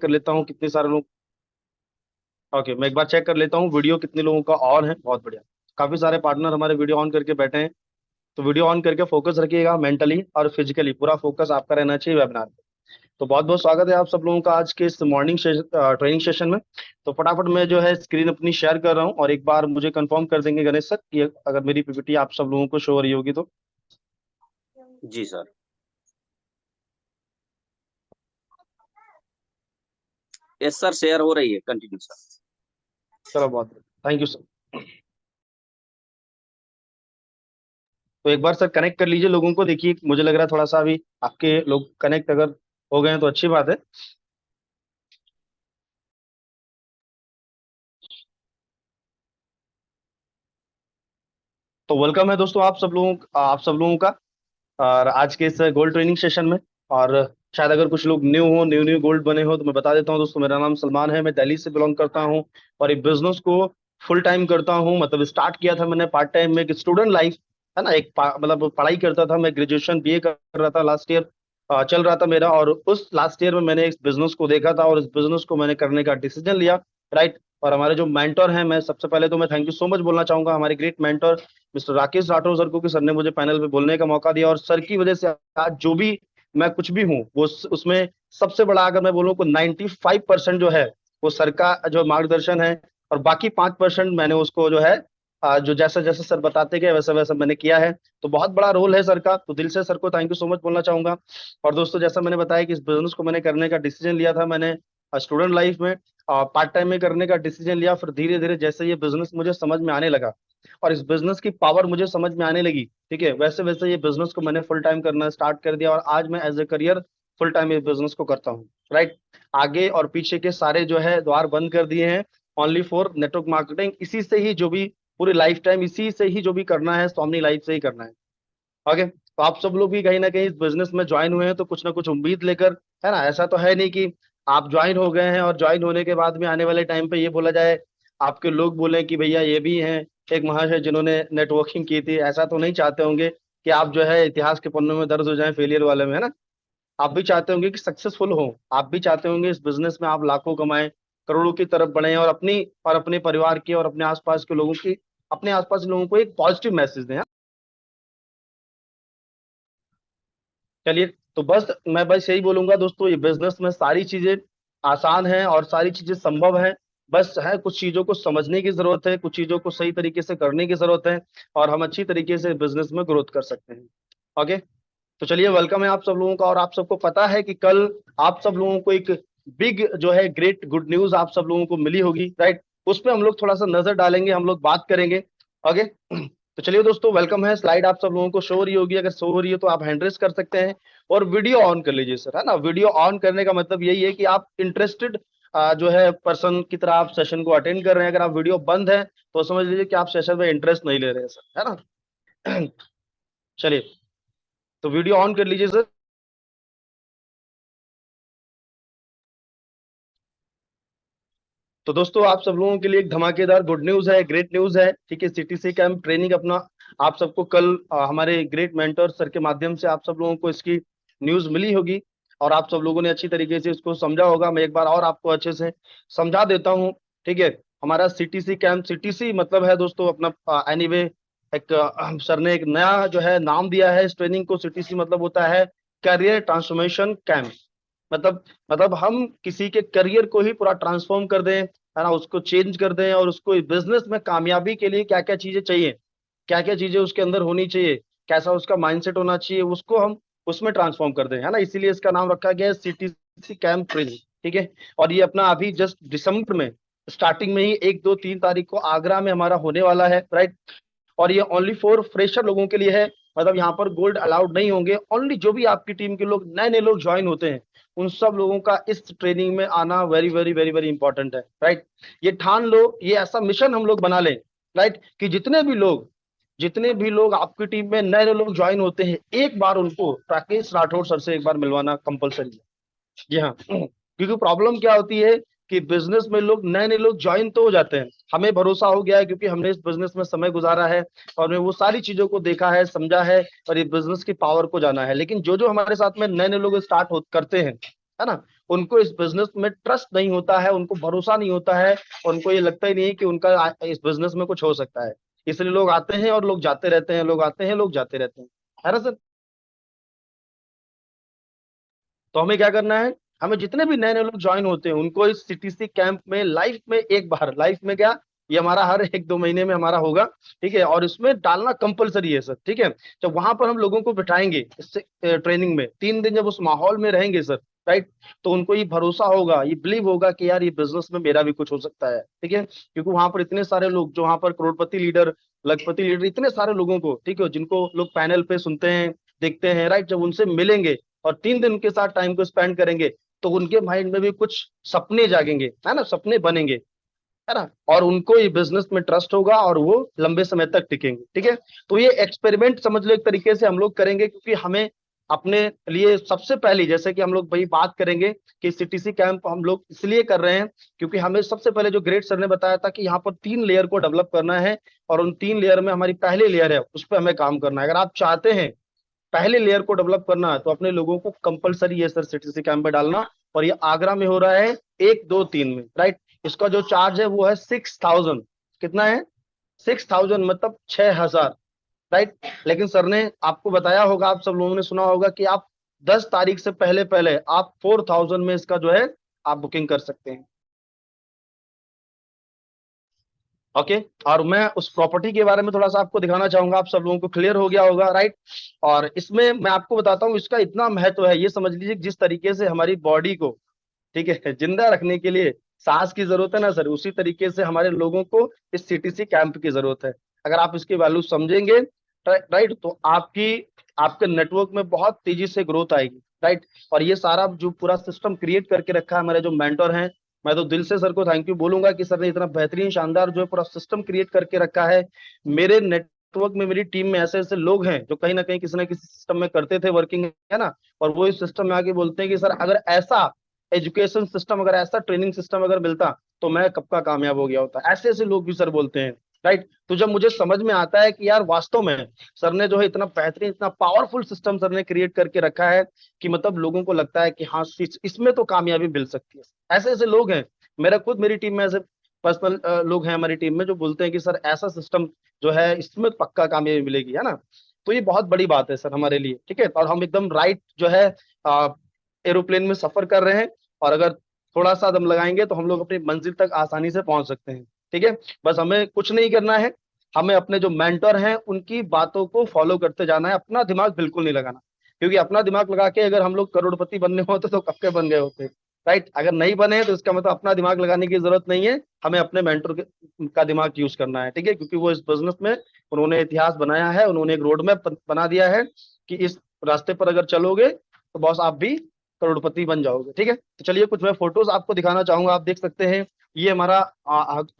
कर लेता हूँ कितने सारे लोग। ओके, मैं एक बार चेक कर लेता हूँ वीडियो कितने लोगों का ऑन है। बहुत बढ़िया, काफी सारे पार्टनर हमारे वीडियो ऑन करके बैठे हैं। तो वीडियो ऑन करके फोकस रखिएगा, मेंटली और फिजिकली पूरा फोकस आपका रहना चाहिए वेबिनार पे। तो बहुत बहुत स्वागत है आप सब लोगों का आज के इस मॉर्निंग ट्रेनिंग सेशन में। तो फटाफट मैं जो है स्क्रीन अपनी शेयर कर रहा हूँ और एक बार मुझे कंफर्म कर देंगे गणेश सर कि अगर मेरी पीपीटी आप सब लोगों को शो हो रही होगी तो। जी सर। यस सर, शेयर हो रही है, कंटिन्यू सर। चलो, बहुत थैंक यू सर। तो एक बार सर कनेक्ट कर लीजिए लोगों को। देखिए मुझे लग रहा है थोड़ा सा अभी आपके लोग कनेक्ट अगर हो गए हैं तो अच्छी बात है। तो वेलकम है दोस्तों आप सब लोगों का और आज के इस गोल्ड ट्रेनिंग सेशन में। और शायद अगर कुछ लोग न्यू गोल्ड बने हो तो मैं बता देता हूँ दोस्तों, मेरा नाम सलमान है, मैं दिल्ली से बिलोंग करता हूँ और एक बिजनेस को फुल टाइम करता हूँ। मतलब स्टार्ट किया था मैंने पार्ट टाइम में, एक स्टूडेंट लाइफ है ना, मतलब पढ़ाई करता था मैं, ग्रेजुएशन बीए कर रहा था लास्ट ईयर चल रहा था मेरा। और उस लास्ट ईयर में मैंने इस बिजनेस को देखा था और इस बिजनेस को मैंने करने का डिसीजन लिया। राइट। और हमारे जो मेंटर हैं, मैं सबसे पहले तो मैं थैंक यू सो मच बोलना चाहूंगा हमारे great mentor mister Rakesh Rathore sir को, कि सर ने मुझे पैनल पे बोलने का मौका दिया और सर की वजह से आज जो भी मैं कुछ भी हूँ वो उसमें सबसे बड़ा अगर मैं बोलूँ को 95% जो है वो सर का जो मार्गदर्शन है। और बाकी 5% मैंने उसको जो है जो जैसा जैसा सर बताते गए वैसा वैसा मैंने किया है। तो बहुत बड़ा रोल है सर का, तो दिल से सर को थैंक यू सो मच बोलना चाहूंगा। और दोस्तों जैसा मैंने बताया कि इस बिजनेस को मैंने करने का डिसीजन लिया था मैंने स्टूडेंट लाइफ में, पार्ट टाइम में करने का डिसीजन लिया। फिर धीरे धीरे जैसे ये बिजनेस मुझे समझ में आने लगा और इस बिजनेस की पावर मुझे समझ में आने लगी, ठीक है, वैसे वैसे ये बिजनेस को मैंने फुल टाइम करना स्टार्ट कर दिया और आज मैं as a career full time ये बिजनेस को करता हूँ। राइट। आगे और पीछे के सारे जो है द्वार बंद कर दिए हैं, ओनली फॉर नेटवर्क मार्केटिंग। इसी से ही जो भी पूरी लाइफ टाइम इसी से ही जो भी करना है स्वामी लाइफ से ही करना है। ओके, तो आप सब लोग भी कहीं ना कहीं इस बिजनेस में ज्वाइन हुए हैं तो कुछ ना कुछ उम्मीद लेकर, है ना। ऐसा तो है नहीं कि आप ज्वाइन हो गए हैं और ज्वाइन होने के बाद में आने वाले टाइम पे ये बोला जाए, आपके लोग बोले कि भैया ये भी हैं एक महाशय जिन्होंने नेटवर्किंग की थी। ऐसा तो नहीं चाहते होंगे कि आप जो है इतिहास के पन्नों में दर्ज हो जाएं फेलियर वाले में, है ना। आप भी चाहते होंगे कि सक्सेसफुल हो, आप भी चाहते होंगे इस बिजनेस में आप लाखों कमाएं, करोड़ों की तरफ बढ़े और अपने परिवार की और अपने आसपास के लोगों की, अपने आसपास के लोगों को एक पॉजिटिव मैसेज दें। चलिए, तो बस मैं बस यही बोलूंगा दोस्तों, ये बिजनेस में सारी चीजें आसान हैं और सारी चीजें संभव हैं। बस है कुछ चीजों को समझने की जरूरत है, कुछ चीजों को सही तरीके से करने की जरूरत है और हम अच्छी तरीके से बिजनेस में ग्रोथ कर सकते हैं। ओके, तो चलिए वेलकम है आप सब लोगों का। और आप सबको पता है कि कल आप सब लोगों को एक बिग जो है ग्रेट गुड न्यूज आप सब लोगों को मिली होगी। राइट। उस पर हम लोग थोड़ा सा नजर डालेंगे, हम लोग बात करेंगे। ओके, तो चलिए दोस्तों वेलकम है। स्लाइड आप सब लोगों को शो हो रही होगी, अगर शो हो रही है तो आप हैंड रेस कर सकते हैं और वीडियो ऑन कर लीजिए सर, है ना। वीडियो ऑन करने का मतलब यही है कि आप इंटरेस्टेड जो है पर्सन की तरह आप सेशन को अटेंड कर रहे हैं। अगर आप वीडियो बंद है तो समझ लीजिए कि आप सेशन में इंटरेस्ट नहीं ले रहे हैं सर, है ना। चलिए, तो वीडियो ऑन कर लीजिए सर। तो दोस्तों आप सब लोगों के लिए एक धमाकेदार गुड न्यूज है, ग्रेट न्यूज है, ठीक है। सीटीसी कैंप ट्रेनिंग अपना आप सबको कल हमारे ग्रेट मेंटर सर के माध्यम से आप सब लोगों को इसकी न्यूज मिली होगी और आप सब लोगों ने अच्छी तरीके से इसको समझा होगा। मैं एक बार और आपको अच्छे से समझा देता हूँ, ठीक है। हमारा सीटीसी कैंप, सीटीसी मतलब है दोस्तों अपना एनीवे एक सर ने एक नया जो है नाम दिया है इस ट्रेनिंग को। सीटीसी मतलब होता है करियर ट्रांसफॉर्मेशन कैंप। मतलब हम किसी के करियर को ही पूरा ट्रांसफॉर्म कर दें, है ना, उसको चेंज कर दें और उसको बिजनेस में कामयाबी के लिए क्या क्या चीजें चाहिए, क्या क्या चीजें उसके अंदर होनी चाहिए, कैसा उसका माइंडसेट होना चाहिए, उसको हम उसमें ट्रांसफॉर्म कर दें, है ना। इसीलिए इसका नाम रखा गया है सीटीसी कैंप ट्रेनिंग, ठीक है। और ये अपना अभी जस्ट दिसंबर में स्टार्टिंग में ही 1 2 3 तारीख को आगरा में हमारा होने वाला है। राइट। और ये ओनली फॉर फ्रेशर लोगों के लिए है, मतलब यहाँ पर गोल्ड अलाउड नहीं होंगे। ओनली जो भी आपकी टीम के लोग नए नए लोग ज्वाइन होते हैं उन सब लोगों का इस ट्रेनिंग में आना very very very very important है। राइट। ये ठान लो, ये ऐसा मिशन हम लोग बना लें, राइट, कि जितने भी लोग आपकी टीम में नए नए लोग ज्वाइन होते हैं एक बार उनको राकेश राठौर सर से एक बार मिलवाना कंपलसरी है। जी हाँ, क्योंकि प्रॉब्लम क्या होती है कि बिजनेस में लोग नए नए लोग ज्वाइन तो हो जाते हैं, हमें भरोसा हो गया है क्योंकि हमने इस बिजनेस में समय गुजारा है और हमने वो सारी चीजों को देखा है, समझा है और ये बिजनेस की पावर को जाना है। लेकिन जो जो हमारे साथ में नए नए लोग स्टार्ट करते हैं, है ना, उनको इस बिजनेस में ट्रस्ट नहीं होता है, उनको भरोसा नहीं होता है, उनको ये लगता ही नहीं है कि उनका इस बिजनेस में कुछ हो सकता है। इसलिए लोग आते हैं और लोग जाते रहते हैं, लोग आते हैं लोग जाते रहते हैं, है ना सर? तो हमें क्या करना है, हमें जितने भी नए नए लोग ज्वाइन होते हैं उनको इस सीटीसी कैंप में लाइफ में एक बार, लाइफ में क्या, ये हमारा हर 1-2 महीने में हमारा होगा, ठीक है, और इसमें डालना कंपलसरी है सर, ठीक है। जब वहां पर हम लोगों को बिठाएंगे इससे ट्रेनिंग में 3 दिन जब उस माहौल में रहेंगे सर, राइट, तो उनको ये भरोसा होगा, ये बिलीव होगा कि यार ये बिजनेस में मेरा भी कुछ हो सकता है, ठीक है, क्योंकि वहां पर इतने सारे लोग जो वहां पर करोड़पति लीडर, लखपति लीडर, इतने सारे लोगों को, ठीक है, जिनको लोग पैनल पे सुनते हैं, देखते हैं, राइट, जब उनसे मिलेंगे और 3 दिन उनके साथ टाइम को स्पेंड करेंगे तो उनके माइंड में भी कुछ सपने जागेंगे, है ना, सपने बनेंगे, है ना, और उनको ये बिजनेस में ट्रस्ट होगा और वो लंबे समय तक टिकेंगे, ठीक है। तो ये एक्सपेरिमेंट समझ लो एक तरीके से हम लोग करेंगे, क्योंकि हमें अपने लिए सबसे पहले, जैसे कि हम लोग वही बात करेंगे कि सीटीसी कैंप हम लोग इसलिए कर रहे हैं क्योंकि हमें सबसे पहले जो ग्रेट सर ने बताया था कि यहाँ पर 3 लेयर को डेवलप करना है, और उन 3 लेयर में हमारी पहली लेयर है उस पर हमें काम करना है। अगर आप चाहते हैं पहले लेयर को डेवलप करना है तो अपने लोगों को कंपलसरी है सर सीटीसी कैंप में डालना, और ये आगरा में हो रहा है 1, 2, 3 में, राइट। इसका जो चार्ज है वो है 6,000। कितना है? 6,000 मतलब 6,000, राइट। लेकिन सर ने आपको बताया होगा, आप सब लोगों ने सुना होगा कि आप 10 तारीख से पहले पहले आप 4,000 में इसका जो है आप बुकिंग कर सकते हैं। ओके, और मैं उस प्रॉपर्टी के बारे में थोड़ा सा आपको दिखाना चाहूंगा, आप सब लोगों को क्लियर हो गया होगा, राइट। और इसमें मैं आपको बताता हूँ इसका इतना महत्व है, ये समझ लीजिए जिस तरीके से हमारी बॉडी को, ठीक है, जिंदा रखने के लिए सांस की जरूरत है ना सर, उसी तरीके से हमारे लोगों को इस सीटीसी कैंप की जरूरत है। अगर आप इसकी वैल्यू समझेंगे, राइट, तो आपकी आपके नेटवर्क में बहुत तेजी से ग्रोथ आएगी, राइट। और ये सारा जो पूरा सिस्टम क्रिएट करके रखा है हमारे जो मेंटर हैं, मैं तो दिल से सर को थैंक यू बोलूंगा कि सर ने इतना बेहतरीन शानदार जो है पूरा सिस्टम क्रिएट करके रखा है। मेरे नेटवर्क में, मेरी टीम में ऐसे ऐसे लोग हैं जो कहीं ना किसी सिस्टम में करते थे वर्किंग, है ना, और वो इस सिस्टम में आके बोलते हैं कि सर अगर ऐसा एजुकेशन सिस्टम, अगर ऐसा ट्रेनिंग सिस्टम अगर मिलता तो मैं कब का कामयाब हो गया होता। ऐसे ऐसे लोग भी सर बोलते हैं, राइट। तो जब मुझे समझ में आता है कि यार वास्तव में सर ने जो है इतना बेहतरीन, इतना पावरफुल सिस्टम सर ने क्रिएट करके रखा है कि मतलब लोगों को लगता है कि हाँ इसमें तो कामयाबी मिल सकती है। ऐसे ऐसे लोग हैं, मेरा खुद मेरी टीम में ऐसे पर्सनल लोग हैं हमारी टीम में जो बोलते हैं कि सर ऐसा सिस्टम जो है इसमें पक्का कामयाबी मिलेगी, है ना। तो ये बहुत बड़ी बात है सर हमारे लिए, ठीक है। और हम एकदम राइट जो है एरोप्लेन में सफर कर रहे हैं, और अगर थोड़ा सा दम लगाएंगे तो हम लोग अपनी मंजिल तक आसानी से पहुंच सकते हैं, ठीक है। बस हमें कुछ नहीं करना है, हमें अपने जो मेंटर हैं उनकी बातों को फॉलो करते जाना है, अपना दिमाग बिल्कुल नहीं लगाना, क्योंकि अपना दिमाग लगा के अगर हम लोग करोड़पति बनने होते तो कब के बन गए होते, राइट। अगर नहीं बने तो इसका मतलब अपना दिमाग लगाने की जरूरत नहीं है, हमें अपने मेंटर का दिमाग यूज करना है, ठीक है, क्योंकि वो इस बिजनेस में उन्होंने इतिहास बनाया है, उन्होंने एक रोड मैप बना दिया है कि इस रास्ते पर अगर चलोगे तो बॉस आप भी करोड़पति बन जाओगे, ठीक है। तो चलिए कुछ मैं फोटोज आपको दिखाना चाहूंगा, आप देख सकते हैं। ये हमारा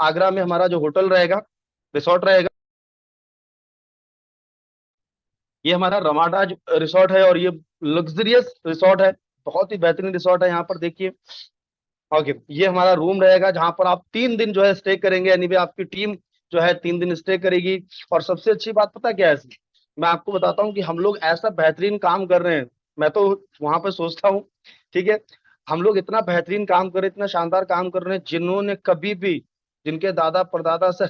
आगरा में हमारा जो होटल रहेगा, रिसोर्ट रहेगा, ये हमारा रमाडाज रिसोर्ट है, और ये लग्जरियस रिसोर्ट है, बहुत ही बेहतरीन रिसोर्ट है। यहाँ पर देखिए, ओके, ये हमारा रूम रहेगा जहां पर आप 3 दिन जो है स्टे करेंगे, यानी भी आपकी टीम जो है 3 दिन स्टे करेगी। और सबसे अच्छी बात पता क्या है इसमें? मैं आपको बताता हूँ कि हम लोग ऐसा बेहतरीन काम कर रहे हैं, मैं तो वहां पे सोचता हूँ, ठीक है, हम लोग इतना बेहतरीन काम कर रहे हैं, इतना शानदार काम कर रहे हैं, जिन्होंने कभी भी, जिनके दादा परदादा से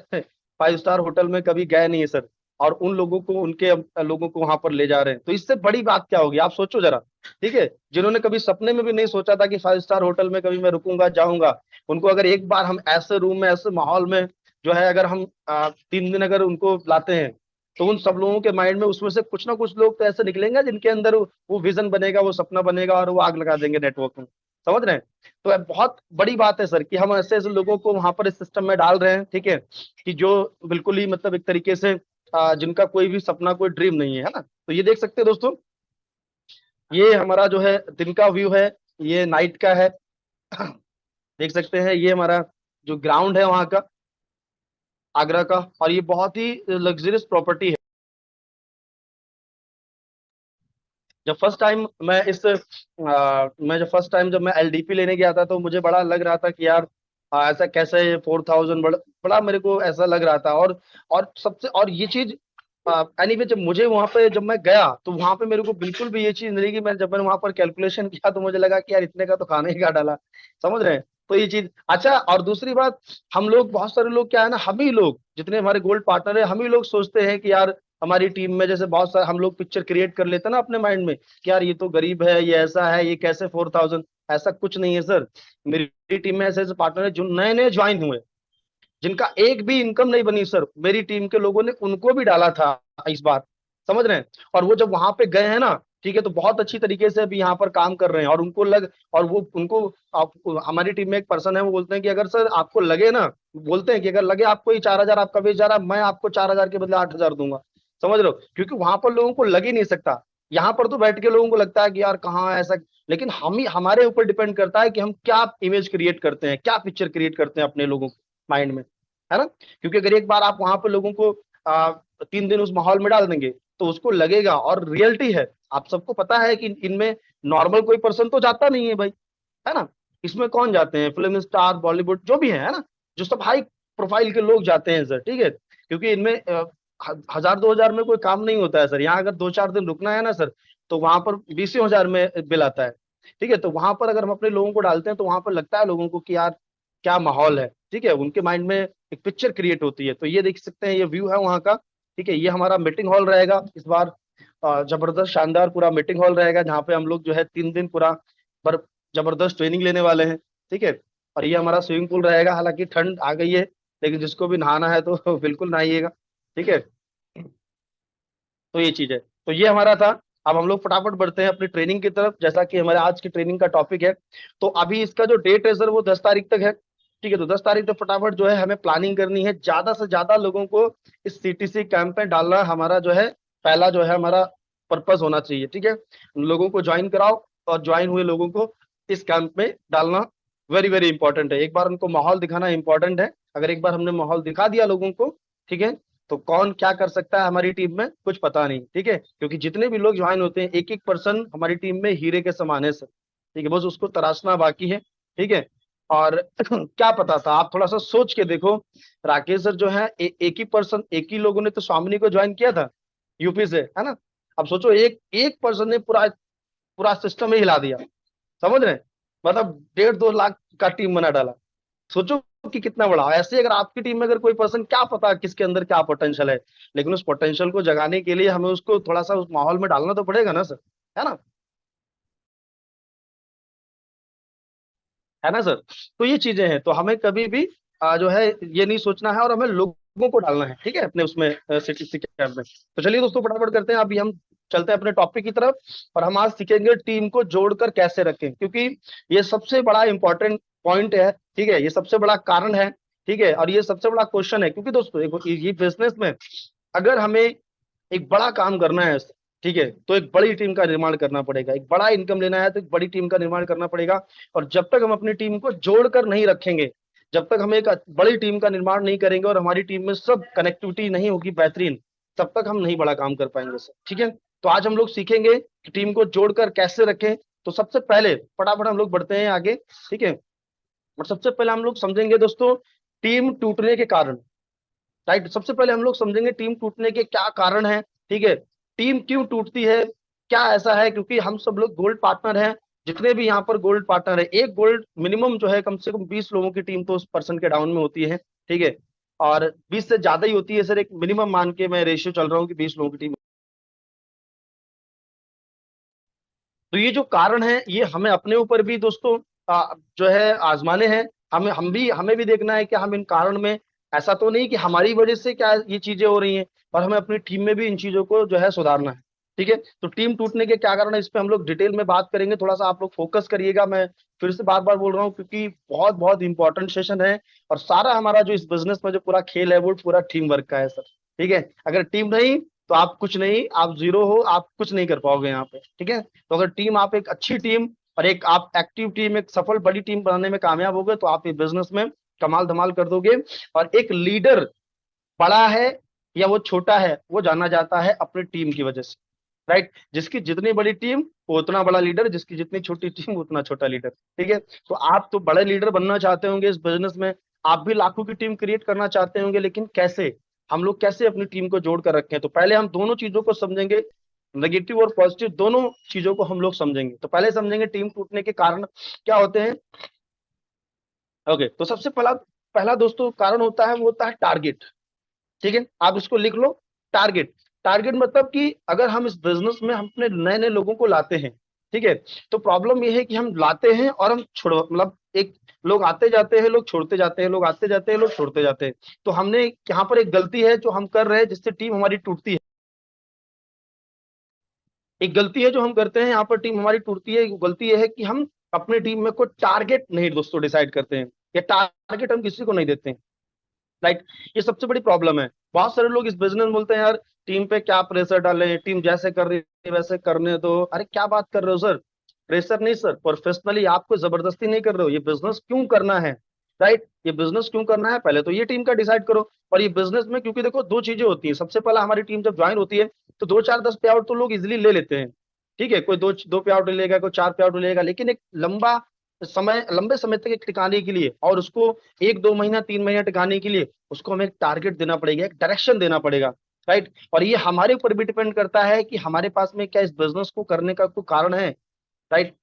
5 स्टार होटल में कभी गए नहीं है सर, और उन लोगों को, उनके लोगों को वहां पर ले जा रहे हैं, तो इससे बड़ी बात क्या होगी आप सोचो जरा, ठीक है। जिन्होंने कभी सपने में भी नहीं सोचा था कि 5 स्टार होटल में कभी मैं रुकूंगा जाऊंगा, उनको अगर एक बार हम ऐसे रूम में, ऐसे माहौल में जो है अगर हम 3 दिन अगर उनको लाते हैं, तो उन सब लोगों के माइंड में उसमें से कुछ ना कुछ लोग तो ऐसे निकलेंगे जिनके अंदर वो विजन बनेगा, वो सपना बनेगा, और वो आग लगा देंगे नेटवर्क में, समझ रहे हैं। तो ये बहुत बड़ी बात है सर कि हम ऐसे ऐसे लोगों को वहां पर इस सिस्टम में डाल रहे हैं, ठीक है, कि जो बिल्कुल ही मतलब एक तरीके से जिनका कोई भी सपना, कोई ड्रीम नहीं है ना। तो ये देख सकते हैं दोस्तों, ये हमारा जो है दिन का व्यू है, ये नाइट का है। देख सकते हैं ये हमारा जो ग्राउंड है वहाँ का, आगरा का, और ये बहुत ही लग्जरियस प्रॉपर्टी है। जब फर्स्ट टाइम मैं मैं जब फर्स्ट टाइम जब मैं एलडीपी लेने गया था तो मुझे बड़ा लग रहा था कि यार ऐसा कैसे 4,000, बड़ा बड़ा मेरे को ऐसा लग रहा था। और सबसे और ये चीज एनीवे जब मुझे वहां पे जब मैं गया तो वहां पे मेरे को बिल्कुल भी ये चीज नहीं लगी। मैं जब मैंने वहां पर कैलकुलेशन किया तो मुझे लगा कि यार इतने का तो खाना ही क्या डाला, समझ रहे हैं। तो ये चीज अच्छा। और दूसरी बात, हम लोग बहुत सारे लोग क्या है ना, हम ही लोग जितने हमारे गोल्ड पार्टनर है, हम ही लोग सोचते हैं कि यार हमारी टीम में जैसे बहुत सारे हम लोग पिक्चर क्रिएट कर लेते हैं ना अपने माइंड में कि यार ये तो गरीब है, ये ऐसा है, ये कैसे 4,000। ऐसा कुछ नहीं है सर। मेरी टीम में ऐसे ऐसे पार्टनर है जो नए नए ज्वाइन हुए, जिनका एक भी इनकम नहीं बनी सर, मेरी टीम के लोगों ने उनको भी डाला था इस बार, समझ रहे हैं। और वो जब वहां पे गए हैं ना, ठीक है, तो बहुत अच्छी तरीके से अभी यहाँ पर काम कर रहे हैं। और उनको लग और वो उनको आप, हमारी टीम में एक पर्सन है, वो बोलते हैं कि अगर सर आपको लगे ना, बोलते हैं कि अगर लगे आपको ये 4,000 आपका बेच जा रहा है, मैं आपको 4,000 के बदले 8,000 दूंगा। समझ रहे हो, क्योंकि वहां पर लोगों को लग ही नहीं सकता। यहाँ पर तो बैठ के लोगों को लगता है कि यार कहाँ ऐसा, लेकिन हम ही हमारे ऊपर डिपेंड करता है कि हम क्या इमेज क्रिएट करते हैं, क्या पिक्चर क्रिएट करते हैं अपने लोगों माइंड में, है ना। क्योंकि अगर एक बार आप वहां पर लोगों को 3 दिन उस माहौल में डाल देंगे तो उसको लगेगा। और रियलिटी है, आप सबको पता है कि इनमें नॉर्मल कोई पर्सन तो जाता नहीं है भाई, है ना। इसमें कौन जाते हैं, फिल्म स्टार, बॉलीवुड जो भी है ना, जो सब हाई प्रोफाइल के लोग जाते हैं सर, ठीक है। क्योंकि इनमें 1,000 2,000 में कोई काम नहीं होता है सर। यहाँ अगर 2 4 दिन रुकना है ना सर, तो वहां पर 20,000 में बिल आता है, ठीक है। तो वहां पर अगर हम अपने लोगों को डालते हैं तो वहां पर लगता है लोगों को कि यार क्या माहौल है, ठीक है। उनके माइंड में एक पिक्चर क्रिएट होती है। तो ये देख सकते हैं, ये व्यू है वहाँ का, ठीक है। ये हमारा मीटिंग हॉल रहेगा इस बार। जबरदस्त शानदार पूरा मीटिंग हॉल रहेगा, जहाँ पे हम लोग जो है 3 दिन पूरा पर जबरदस्त ट्रेनिंग लेने वाले हैं, ठीक है। और ये हमारा स्विमिंग पूल रहेगा, हालांकि ठंड आ गई है, लेकिन जिसको भी नहाना है तो बिल्कुल नहाइएगा, ठीक है। तो ये चीज है। तो ये हमारा था। अब हम लोग फटाफट बढ़ते हैं अपनी ट्रेनिंग की तरफ, जैसा कि हमारे आज की ट्रेनिंग का टॉपिक है। तो अभी इसका जो डेट है सर वो 10 तारीख तक है, ठीक है। तो 10 तारीख तक फटाफट जो है हमें प्लानिंग करनी है, ज्यादा से ज्यादा लोगों को इस सीटीसी कैंप में डालना हमारा जो है पहला जो है हमारा पर्पस होना चाहिए, ठीक है। लोगों को ज्वाइन कराओ और ज्वाइन हुए लोगों को इस कैंप में डालना वेरी वेरी इंपॉर्टेंट है। एक बार उनको माहौल दिखाना इंपॉर्टेंट है। अगर एक बार हमने माहौल दिखा दिया लोगों को, ठीक है, तो कौन क्या कर सकता है हमारी टीम में कुछ पता नहीं, ठीक है। क्योंकि जितने भी लोग ज्वाइन होते हैं, एक एक पर्सन हमारी टीम में हीरे के समान है सर, ठीक है। बस उसको तराशना बाकी है, ठीक है। और क्या पता था, आप थोड़ा सा सोच के देखो, राकेश सर जो है एक ही पर्सन, एक ही लोगों ने तो स्वामिनी को ज्वाइन किया था यूपी से, है ना। अब सोचो एक एक पर्सन ने पूरा पूरा सिस्टम ही हिला दिया, समझ रहे हैं। मतलब 1.5 2 लाख का टीम बना डाला। सोचो कि कितना बड़ा। ऐसे अगर आपकी टीम में अगर कोई पर्सन, क्या पता किसके अंदर क्या पोटेंशियल है, लेकिन उस पोटेंशियल को जगाने के लिए हमें उसको थोड़ा सा उस माहौल में डालना तो पड़ेगा ना सर, है ना, है ना सर। तो ये चीजें हैं। तो हमें कभी भी जो है ये नहीं सोचना है, और हमें लोगों को डालना है, ठीक है, अपने उसमें सिटी कैंप में। तो चलिए दोस्तों फटाफट करते हैं, अभी हम चलते हैं अपने टॉपिक की तरफ। और हम आज सीखेंगे टीम को जोड़कर कैसे रखें, क्योंकि ये सबसे बड़ा इंपॉर्टेंट पॉइंट है, ठीक है। ये सबसे बड़ा कारण है, ठीक है। और ये सबसे बड़ा क्वेश्चन है, क्योंकि दोस्तों देखो ये बिजनेस में अगर हमें एक बड़ा काम करना है, ठीक है, तो एक बड़ी टीम का निर्माण करना पड़ेगा। एक बड़ा इनकम लेना है तो एक बड़ी टीम का निर्माण करना पड़ेगा। और जब तक हम अपनी टीम को जोड़कर नहीं रखेंगे, जब तक हम एक बड़ी टीम का निर्माण नहीं करेंगे और हमारी टीम में सब कनेक्टिविटी नहीं होगी बेहतरीन, तब तक हम नहीं बड़ा काम कर पाएंगे सर, ठीक है। तो आज हम लोग सीखेंगे कि टीम को जोड़कर कैसे रखें। तो सबसे पहले फटाफट हम लोग बढ़ते हैं आगे, ठीक है। और सबसे पहले हम लोग समझेंगे दोस्तों टीम टूटने के कारण, राइट। सबसे पहले हम लोग समझेंगे टीम टूटने के क्या कारण है, ठीक है। टीम क्यों टूटती है, क्या ऐसा है, क्योंकि हम सब लोग गोल्ड पार्टनर हैं। जितने भी यहाँ पर गोल्ड पार्टनर है, एक गोल्ड मिनिमम जो है कम से कम 20 लोगों की टीम तो उस पर्सन के डाउन में होती है, ठीक है। और 20 से ज्यादा ही होती है सर, एक मिनिमम मान के मैं रेशियो चल रहा हूँ कि 20 लोगों की टीम। तो ये जो कारण है ये हमें अपने ऊपर भी दोस्तों जो है आजमाने हैं। हमें भी देखना है कि हम इन कारण में, ऐसा तो नहीं कि हमारी वजह से क्या ये चीजें हो रही हैं, पर हमें अपनी टीम में भी इन चीजों को जो है सुधारना है, ठीक है। तो टीम टूटने के क्या कारण है, इस पे हम लोग डिटेल में बात करेंगे। थोड़ा सा आप लोग फोकस करिएगा, मैं फिर से बार बार बोल रहा हूँ, क्योंकि बहुत बहुत इंपॉर्टेंट सेशन है। और सारा हमारा जो इस बिजनेस में जो पूरा खेल है वो पूरा टीम वर्क का है सर, ठीक है। अगर टीम नहीं तो आप कुछ नहीं, आप जीरो हो, आप कुछ नहीं कर पाओगे यहाँ पे, ठीक है। तो अगर टीम, आप एक अच्छी टीम और एक आप एक्टिव टीम, एक सफल बड़ी टीम बनाने में कामयाब हो गए, तो आप ये बिजनेस में कमाल धमाल कर दोगे। और एक लीडर बड़ा है या वो छोटा है, वो जाना जाता है अपनी टीम की वजह से, राइट। जिसकी जितनी बड़ी टीम वो उतना बड़ा लीडर, जिसकी जितनी छोटी टीम वो उतना छोटा लीडर, ठीक है। तो आप तो बड़े लीडर बनना चाहते होंगे इस बिजनेस में, आप भी लाखों की टीम क्रिएट करना चाहते होंगे, लेकिन कैसे, हम लोग कैसे अपनी टीम को जोड़ कर रखें। तो पहले हम दोनों चीजों को समझेंगे, नेगेटिव और पॉजिटिव दोनों चीजों को हम लोग समझेंगे। तो पहले समझेंगे टीम टूटने के कारण क्या होते हैं। ओके, तो सबसे पहला पहला दोस्तों कारण होता है, वो होता है टारगेट। ठीक है, आप इसको लिख लो, टारगेट। टारगेट मतलब कि अगर हम इस बिजनेस में हम अपने नए नए लोगों को लाते हैं, ठीक है, तो प्रॉब्लम ये है कि हम लाते हैं और हम छोड़, मतलब एक लोग आते जाते हैं, लोग छोड़ते जाते हैं, लोग आते जाते हैं, लोग छोड़ते जाते हैं। तो हमने यहाँ पर एक गलती है जो हम कर रहे हैं, जिससे टीम हमारी टूटती है। एक गलती है जो हम करते हैं यहाँ पर, टीम हमारी टूटती है। गलती ये है कि हम अपनी टीम में कोई टारगेट नहीं दोस्तों डिसाइड करते हैं, या टारगेट हम किसी को नहीं देते हैं। राइट, ये सबसे बड़ी प्रॉब्लम है। बहुत सारे लोग इस बिजनेस में बोलते हैं यार टीम पे क्या प्रेशर डालें, टीम जैसे कर रही है वैसे करने दो। अरे क्या बात कर रहे हो सर, प्रेशर नहीं सर, प्रोफेशनली आपको जबरदस्ती नहीं कर रहे हो, ये बिजनेस क्यों करना है। राइट, ये बिजनेस क्यों करना है पहले तो ये टीम का डिसाइड करो। और ये बिजनेस में, क्योंकि देखो दो चीजें होती हैं। सबसे पहला, हमारी टीम जब ज्वाइन होती है तो 2 4 10 पे आउट तो लोग इजिली ले लेते हैं। ठीक है, कोई दो दो पे आउट लेगा, कोई 4 पे आउट लेगा, लेकिन एक लंबे समय तक एक टिकाने के लिए, और उसको 1 2 महीना 3 महीना टिकाने के लिए, उसको हमें एक टारगेट देना पड़ेगा, एक डायरेक्शन देना पड़ेगा। राइट, और ये हमारे ऊपर भी डिपेंड करता है कि हमारे पास में क्या इस बिजनेस को करने का कोई कारण है। राइट,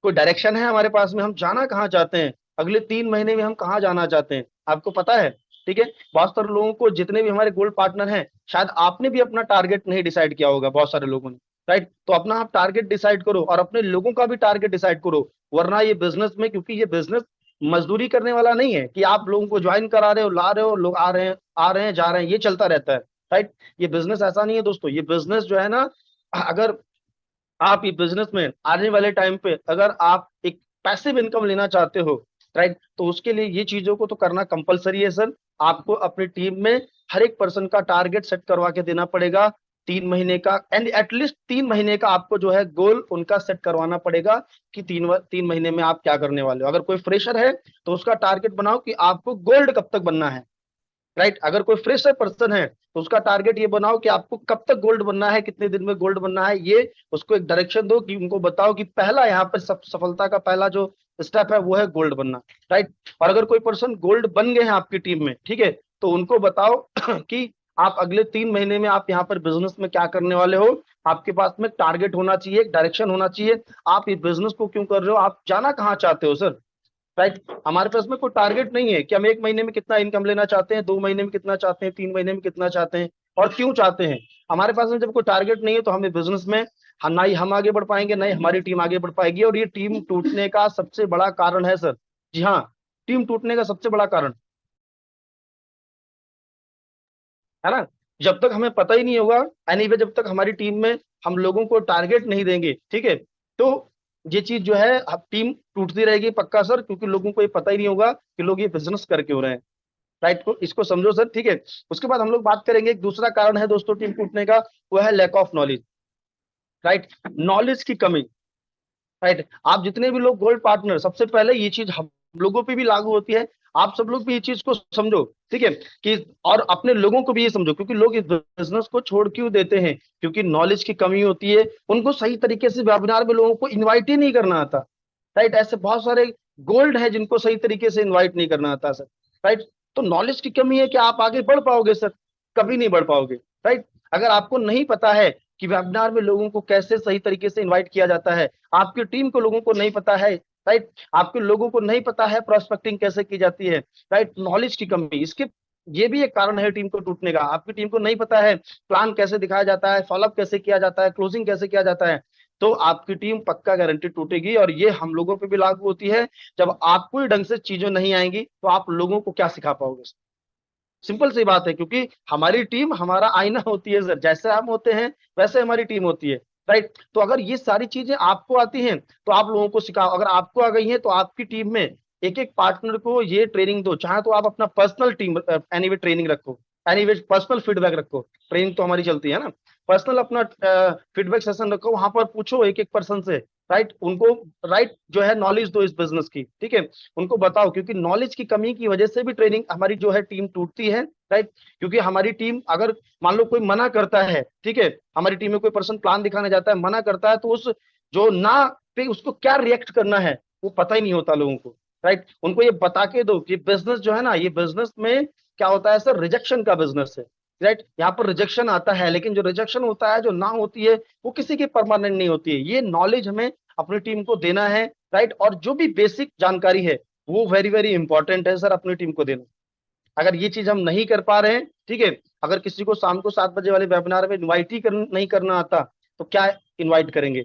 कोई डायरेक्शन है हमारे पास में, हम जाना कहाँ चाहते हैं, अगले 3 महीने में हम कहाँ जाना चाहते हैं, आपको पता है। ठीक है, बहुत सारे लोगों को, जितने भी हमारे गोल्ड पार्टनर हैं, शायद आपने भी अपना टारगेट नहीं डिसाइड किया होगा, बहुत सारे लोगों ने। राइट, तो अपना आप टारगेट डिसाइड करो और अपने लोगों का भी टारगेट डिसाइड करो। वरना ये बिजनेस में, क्योंकि ये बिजनेस मजदूरी करने वाला नहीं है कि आप लोगों को ज्वाइन करा रहे हो, ला रहे हो, लोग आ रहे हैं जा रहे हैं, ये चलता रहता है। राइट, ये बिजनेस ऐसा नहीं है दोस्तों। ये बिजनेस जो है ना, अगर आप ये बिजनेस में आने वाले टाइम पे अगर आप एक पैसिव इनकम लेना चाहते हो, राइट, तो उसके लिए ये चीजों को तो करना कंपलसरी है सर। आपको अपनी टीम में हर एक पर्सन का टारगेट सेट करवा के देना पड़ेगा, 3 महीने का, एंड एटलीस्ट 3 महीने का आपको जो है गोल उनका सेट करवाना पड़ेगा कि 3 महीने में आप क्या करने वाले हो। अगर कोई फ्रेशर है तो उसका टारगेट बनाओ कि आपको गोल्ड कब तक बनना है। राइट, अगर कोई फ्रेशर पर्सन है तो उसका टारगेट ये बनाओ कि आपको कब तक गोल्ड बनना है, कितने दिन में गोल्ड बनना है। ये उसको एक डायरेक्शन दो, कि उनको बताओ कि पहला यहाँ पर सफलता का पहला जो स्टेप है वो है गोल्ड बनना। राइट, और अगर कोई पर्सन गोल्ड बन गए हैं आपकी टीम में, ठीक है, तो उनको बताओ कि आप अगले 3 महीने में आप यहाँ पर बिजनेस में क्या करने वाले हो। आपके पास में टारगेट होना चाहिए, एक डायरेक्शन होना चाहिए, आप ये बिजनेस को क्यों कर रहे हो, आप जाना कहाँ चाहते हो सर। राइट, हमारे पास में कोई टारगेट नहीं है कि हम 1 महीने में कितना इनकम लेना चाहते हैं, 2 महीने में कितना चाहते हैं, 3 महीने में कितना चाहते हैं, और क्यों चाहते हैं। हमारे पास में जब कोई टारगेट नहीं है तो हमें बिजनेस में ना ही हम आगे बढ़ पाएंगे, ना ही हमारी टीम आगे बढ़ पाएगी। और ये टीम टूटने का सबसे बड़ा कारण है सर। जी हाँ, टीम टूटने का सबसे बड़ा कारण है ना। जब तक हमें पता ही नहीं होगा, एनीवे जब तक हमारी टीम में हम लोगों को टारगेट नहीं देंगे, ठीक है, तो ये चीज जो है, अब टीम टूटती रहेगी पक्का सर, क्योंकि लोगों को ये पता ही नहीं होगा कि लोग ये बिजनेस करके हो रहे हैं। राइट, को इसको समझो सर, ठीक है। उसके बाद हम लोग बात करेंगे, एक दूसरा कारण है दोस्तों टीम टूटने का, वो है lack of knowledge. Right, knowledge की कमी। राइट, आप जितने भी लोग गोल्ड पार्टनर, सबसे पहले ये चीज हम लोगों पे भी लागू होती है। आप सब लोग भी ये चीज को समझो, ठीक है, कि और अपने लोगों को भी ये समझो, क्योंकि लोग इस बिजनेस को छोड़ क्यों देते हैं, क्योंकि नॉलेज की कमी होती है। उनको सही तरीके से वेबिनार में लोगों को इन्वाइट ही नहीं करना आता। राइट, ऐसे बहुत सारे गोल्ड है जिनको सही तरीके से इन्वाइट नहीं करना आता सर। राइट, तो नॉलेज की कमी है कि आप आगे बढ़ पाओगे सर, कभी नहीं बढ़ पाओगे। राइट, अगर आपको नहीं पता है कि वेबिनार में लोगों को कैसे सही तरीके से इनवाइट किया जाता है, आपकी टीम को लोगों को नहीं पता है, राइट, आपके लोगों को नहीं पता है प्रोस्पेक्टिंग कैसे की जाती है। राइट, नॉलेज की कमी, इसके ये भी एक कारण है टीम को टूटने का। आपकी टीम को नहीं पता है प्लान कैसे दिखाया जाता है, फॉलोअप कैसे किया जाता है, क्लोजिंग कैसे किया जाता है, तो आपकी टीम पक्का गारंटी टूटेगी। और ये हम लोगों पे भी लागू होती है। जब आपको ही ढंग से चीजें नहीं आएंगी तो आप लोगों को क्या सिखा पाओगे। सिंपल सी बात है, क्योंकि हमारी टीम हमारा आईना होती है सर, जैसे हम होते हैं वैसे हमारी टीम होती है। राइट, तो अगर ये सारी चीजें आपको आती हैं तो आप लोगों को सिखाओ। अगर आपको आ गई है तो आपकी टीम में एक एक पार्टनर को ये ट्रेनिंग दो। चाहे तो आप अपना पर्सनल टीम एनीवे ट्रेनिंग रखो, एनीवे पर्सनल फीडबैक रखो, ट्रेनिंग तो हमारी चलती है ना, पर्सनल अपना फीडबैक सेशन रखो, वहां पर पूछो एक एक पर्सन से। राइट, उनको राइट जो है नॉलेज दो इस बिजनेस की, ठीक है, उनको बताओ, क्योंकि नॉलेज की कमी की वजह से भी ट्रेनिंग हमारी जो है टीम टूटती है। राइट, क्योंकि हमारी टीम अगर मान लो कोई मना करता है, ठीक है, हमारी टीम में कोई पर्सन प्लान दिखाने जाता है, मना करता है, तो उस जो ना पे उसको क्या रिएक्ट करना है वो पता ही नहीं होता लोगों को। राइट, उनको ये बता के दो कि बिजनेस जो है ना, ये बिजनेस में क्या होता है सर, रिजेक्शन का बिजनेस है। राइट। यहाँ पर रिजेक्शन आता है, लेकिन जो रिजेक्शन होता है, जो ना होती है, वो किसी की परमानेंट नहीं होती है। ये नॉलेज हमें अपनी टीम को देना है, राइट। और जो भी बेसिक जानकारी है वो वेरी वेरी इंपॉर्टेंट है सर अपनी टीम को देना। अगर ये चीज हम नहीं कर पा रहे हैं, ठीक है, अगर किसी को शाम को 7 बजे वाले वेबिनार में इन्वाइट ही नहीं करना आता, तो क्या इन्वाइट करेंगे,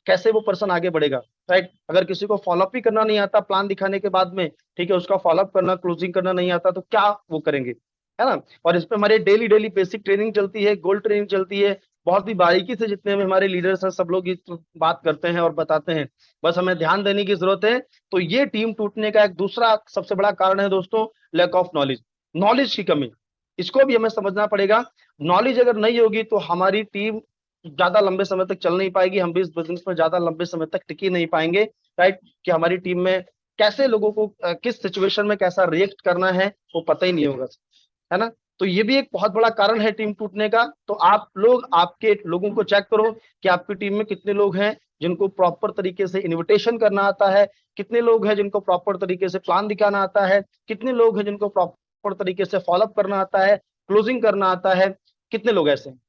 कैसे वो पर्सन आगे बढ़ेगा, राइट। अगर किसी को फॉलोअप ही करना नहीं आता प्लान दिखाने के बाद में, ठीक है, उसका फॉलोअप करना, क्लोजिंग करना नहीं आता, तो क्या वो करेंगे, है ना। और इस पे हमारे डेली डेली बेसिक ट्रेनिंग चलती है, गोल्ड ट्रेनिंग चलती है, बहुत ही बारीकी से जितने भी हमारे लीडर्स हैं सब लोग इस बात करते हैं और बताते हैं, बस हमें ध्यान देने की जरूरत है। तो ये टीम टूटने का एक दूसरा सबसे बड़ा कारण है दोस्तों, लैक ऑफ नॉलेज, नॉलेज की कमी। इसको भी हमें समझना पड़ेगा। नॉलेज अगर नहीं होगी तो हमारी टीम ज्यादा लंबे समय तक चल नहीं पाएगी, हम भी इस बिजनेस में ज्यादा लंबे समय तक टिकी नहीं पाएंगे, राइट। कि हमारी टीम में कैसे लोगों को किस सिचुएशन में कैसा रिएक्ट करना है वो पता ही नहीं होगा, है ना। तो ये भी एक बहुत बड़ा कारण है टीम टूटने का। तो आप लोग आपके लोगों को चेक करो कि आपकी टीम में कितने लोग हैं जिनको प्रॉपर तरीके से इनविटेशन करना आता है, कितने लोग हैं जिनको प्रॉपर तरीके से प्लान दिखाना आता है, कितने लोग हैं जिनको प्रॉपर तरीके से फॉलोअप करना आता है, क्लोजिंग करना आता है, कितने लोग ऐसे हैं,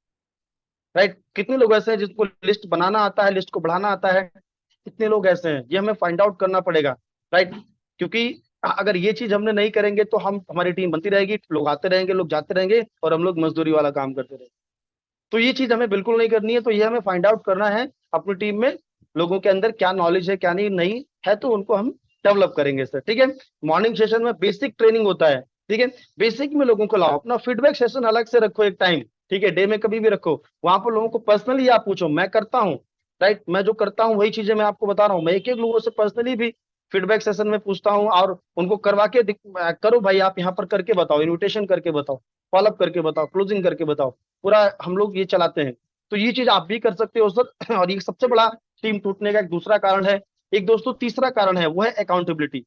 राइट। कितने लोग ऐसे हैं जिसको लिस्ट बनाना आता है, लिस्ट को बढ़ाना आता है, कितने लोग ऐसे हैं, ये हमें फाइंड आउट करना पड़ेगा, राइट। क्योंकि अगर ये चीज हमने नहीं करेंगे तो हमारी टीम बनती रहेगी, लोग आते रहेंगे, लोग जाते रहेंगे, और हम लोग मजदूरी वाला काम करते रहेंगे। तो ये चीज हमें बिल्कुल नहीं करनी है। तो ये हमें फाइंड आउट करना है अपनी टीम में लोगों के अंदर क्या नॉलेज है, क्या नहीं नहीं है, तो उनको हम डेवलप करेंगे सर, ठीक है। मॉर्निंग सेशन में बेसिक ट्रेनिंग होता है, ठीक है, बेसिक में लोगों को लाओ। अपना फीडबैक सेशन अलग से रखो एक टाइम, ठीक है, डे में कभी भी रखो, वहां पर लोगों को पर्सनली आप पूछो, मैं करता हूँ, राइट, मैं जो करता हूँ वही चीजें मैं आपको बता रहा हूँ। मैं एक एक लोगों से पर्सनली भी फीडबैक सेशन में पूछता हूँ और उनको करवा के करो भाई, आप यहाँ पर करके बताओ, इन्विटेशन करके बताओ, फॉलोअप करके बताओ, क्लोजिंग करके बताओ, पूरा हम लोग ये चलाते हैं। तो ये चीज आप भी कर सकते हो सर। और ये सबसे बड़ा टीम टूटने का एक दूसरा कारण है। एक दोस्तों तीसरा कारण है वो है अकाउंटेबिलिटी।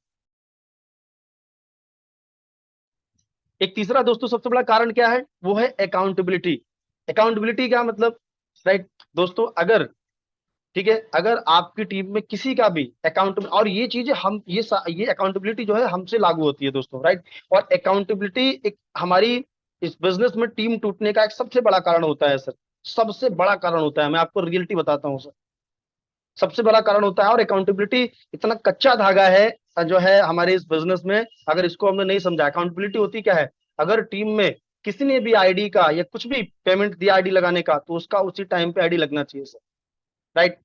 एक तीसरा दोस्तों सबसे बड़ा कारण क्या है, वो है अकाउंटेबिलिटी। अकाउंटेबिलिटी क्या मतलब, राइट दोस्तों, अगर, ठीक है, अगर आपकी टीम में किसी का भी अकाउंट, और ये चीजें हम ये अकाउंटेबिलिटी जो है हमसे लागू होती है दोस्तों, राइट। और अकाउंटेबिलिटी एक हमारी इस बिजनेस में टीम टूटने का एक सबसे बड़ा कारण होता है सर, सबसे बड़ा कारण होता है। मैं आपको रियलिटी बताता हूँ सर, सबसे बड़ा कारण होता है। और अकाउंटेबिलिटी इतना कच्चा धागा है जो है हमारे इस बिजनेस में, अगर इसको हमने नहीं समझा। अकाउंटेबिलिटी होती क्या है, अगर टीम में किसी ने भी आईडी का या कुछ भी पेमेंट दिया आईडी लगाने का, तो उसका उसी टाइम पे आईडी लगना चाहिए सर, राइट।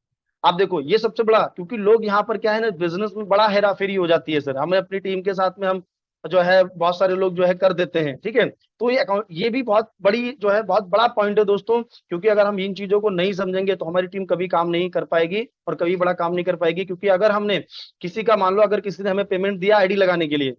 आप देखो ये सबसे बड़ा, क्योंकि लोग यहाँ पर क्या है ना, बिजनेस में बड़ा हेरा फेरी हो जाती है सर, हमें अपनी टीम के साथ में हम जो है बहुत सारे लोग जो है कर देते हैं, ठीक है। तो ये अकाउंट, ये भी बहुत बड़ी जो है बहुत बड़ा पॉइंट है दोस्तों, क्योंकि अगर हम इन चीजों को नहीं समझेंगे तो हमारी टीम कभी काम नहीं कर पाएगी और कभी बड़ा काम नहीं कर पाएगी। क्योंकि अगर हमने किसी का, मान लो अगर किसी ने हमें पेमेंट दिया आईडी लगाने के लिए,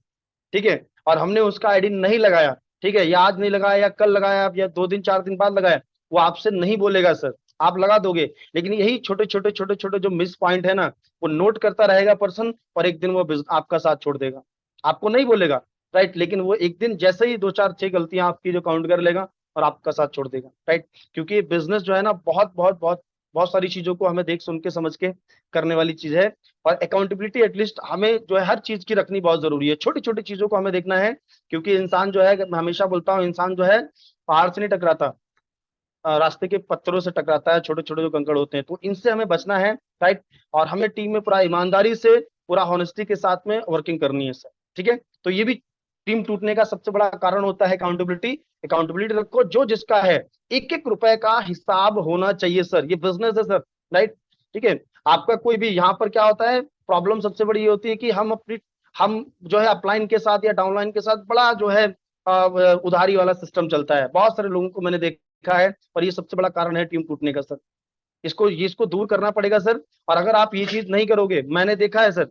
ठीक है, और हमने उसका आईडी नहीं लगाया, ठीक है, या आज नहीं लगाया या कल लगाया या 2 दिन 4 दिन बाद लगाया, वो आपसे नहीं बोलेगा सर, आप लगा दोगे। लेकिन यही छोटे छोटे छोटे छोटे जो मिस पॉइंट है ना, वो नोट करता रहेगा पर्सन, और एक दिन वो आपका साथ छोड़ देगा, आपको नहीं बोलेगा, राइट। लेकिन वो एक दिन जैसे ही 2 4 6 गलतियां आपकी जो काउंट कर लेगा और आपका साथ छोड़ देगा, राइट। क्योंकि बिजनेस जो है ना, बहुत बहुत बहुत बहुत सारी चीजों को हमें देख सुन के समझ के करने वाली चीज है। और अकाउंटेबिलिटी एटलीस्ट हमें जो है हर चीज की रखनी बहुत जरूरी है, छोटी छोटी चीजों को हमें देखना है। क्योंकि इंसान जो है, मैं हमेशा बोलता हूँ, इंसान जो है पहाड़ से नहीं टकराता, रास्ते के पत्थरों से टकराता है, छोटे छोटे जो कंकड़ होते हैं। तो इनसे हमें बचना है, राइट। और हमें टीम में पूरा ईमानदारी से, पूरा हॉनेस्टी के साथ में वर्किंग करनी है सर, ठीक है। तो ये भी टीम टूटने का सबसे बड़ा कारण होता है अकाउंटेबिलिटी। अकाउंटेबिलिटी रखो, जो जिसका है, एक एक रुपए का हिसाब होना चाहिए सर, ये बिजनेस है सर, राइट, ठीक है। आपका कोई भी यहाँ पर क्या होता है, प्रॉब्लम सबसे बड़ी ये होती है कि हम जो है अपलाइन के साथ या डाउनलाइन के साथ बड़ा जो है उधारी वाला सिस्टम चलता है, बहुत सारे लोगों को मैंने देखा है, और ये सबसे बड़ा कारण है टीम टूटने का सर। इसको दूर करना पड़ेगा सर। और अगर आप ये चीज नहीं करोगे, मैंने देखा है सर,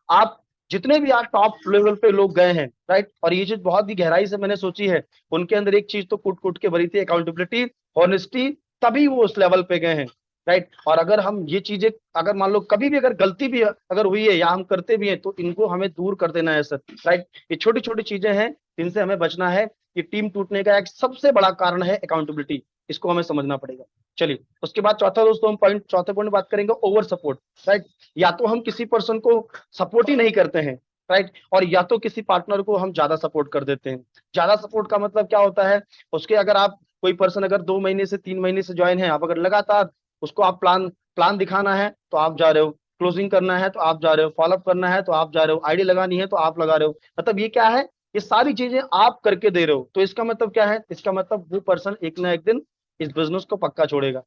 आप जितने भी आज टॉप लेवल पे लोग गए हैं, राइट, और ये चीज बहुत ही गहराई से मैंने सोची है, उनके अंदर एक चीज तो कूट कूट के भरी थी, अकाउंटेबिलिटी, ऑनेस्टी, तभी वो उस लेवल पे गए हैं, राइट। और अगर हम ये चीजें, अगर मान लो कभी भी अगर गलती भी अगर हुई है या हम करते भी हैं, तो इनको हमें दूर कर देना है सर, राइट। ये छोटी छोटी चीजें हैं जिनसे हमें बचना है। ये टीम टूटने का एक सबसे बड़ा कारण है अकाउंटेबिलिटी, इसको हमें समझना पड़ेगा। चलिए, उसके बाद चौथा दोस्तों, हम चौथे पॉइंट बात करेंगे, ओवर सपोर्ट, राइट। या तो हम किसी पर्सन को सपोर्ट ही नहीं करते हैं, राइट। और या तो किसी पार्टनर को हम ज्यादा सपोर्ट कर देते हैं। ज्यादा सपोर्ट का मतलब क्या होता है, उसके अगर आप कोई पर्सन अगर 2 महीने से 3 महीने से ज्वाइन है, आप अगर लगातार उसको आप प्लान प्लान दिखाना है तो आप जा रहे हो, क्लोजिंग करना है तो आप जा रहे हो, फॉलोअप करना है तो आप जा रहे हो, आईडी लगानी है तो आप लगा रहे हो, मतलब ये क्या है, ये सारी चीजें आप करके दे रहे हो। तो इसका मतलब क्या है, इसका मतलब वो पर्सन एक ना एक दिन इस बिजनेस को पक्का छोड़ेगा,